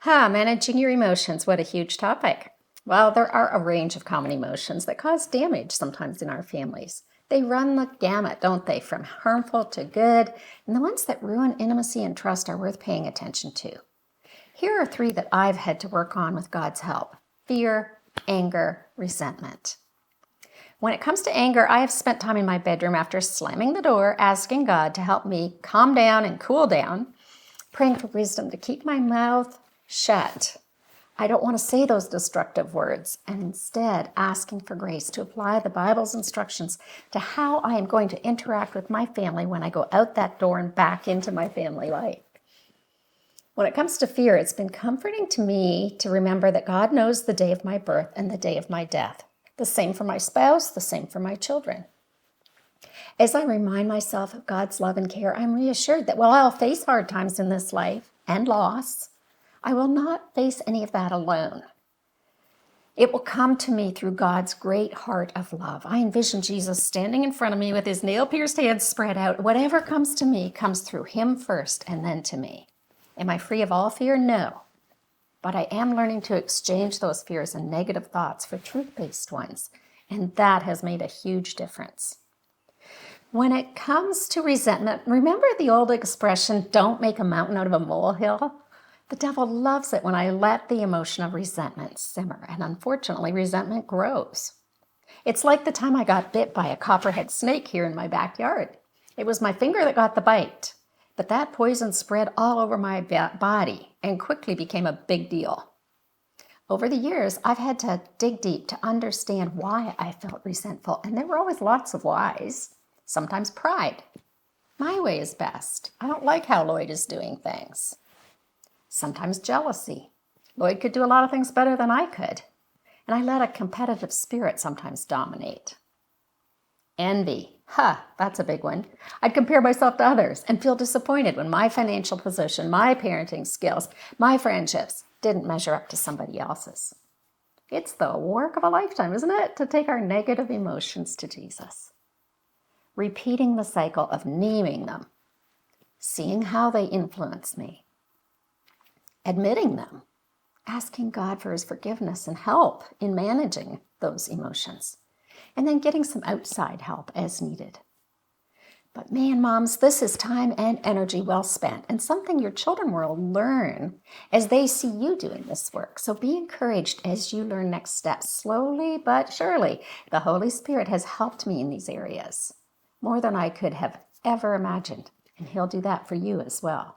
Managing your emotions, what a huge topic. Well, there are a range of common emotions that cause damage sometimes in our families. They run the gamut, don't they, from harmful to good, and the ones that ruin intimacy and trust are worth paying attention to. Here are three that I've had to work on with God's help: fear, anger, resentment. When it comes to anger, I have spent time in my bedroom after slamming the door, asking God to help me calm down and cool down, praying for wisdom to keep my mouth shut. I don't want to say those destructive words, and instead asking for grace to apply the Bible's instructions to how I am going to interact with my family when I go out that door and back into my family life. When it comes to fear, it's been comforting to me to remember that God knows the day of my birth and the day of my death. The same for my spouse, the same for my children. As I remind myself of God's love and care, I'm reassured that while I'll face hard times in this life and loss, I will not face any of that alone. It will come to me through God's great heart of love. I envision Jesus standing in front of me with his nail-pierced hands spread out. Whatever comes to me comes through him first and then to me. Am I free of all fear? No. But I am learning to exchange those fears and negative thoughts for truth-based ones, and that has made a huge difference. When it comes to resentment, remember the old expression, don't make a mountain out of a molehill? The devil loves it when I let the emotion of resentment simmer, and unfortunately, resentment grows. It's like the time I got bit by a copperhead snake here in my backyard. It was my finger that got the bite, but that poison spread all over my body and quickly became a big deal. Over the years, I've had to dig deep to understand why I felt resentful, and there were always lots of whys. Sometimes pride. My way is best. I don't like how Lloyd is doing things. Sometimes jealousy. Lloyd could do a lot of things better than I could. And I let a competitive spirit sometimes dominate. Envy. That's a big one. I'd compare myself to others and feel disappointed when my financial position, my parenting skills, my friendships didn't measure up to somebody else's. It's the work of a lifetime, isn't it, to take our negative emotions to Jesus? Repeating the cycle of naming them, seeing how they influence me, admitting them, asking God for his forgiveness and help in managing those emotions, and then getting some outside help as needed. But man, moms, this is time and energy well spent, and something your children will learn as they see you doing this work. So be encouraged as you learn next steps. Slowly but surely, the Holy Spirit has helped me in these areas more than I could have ever imagined, and he'll do that for you as well.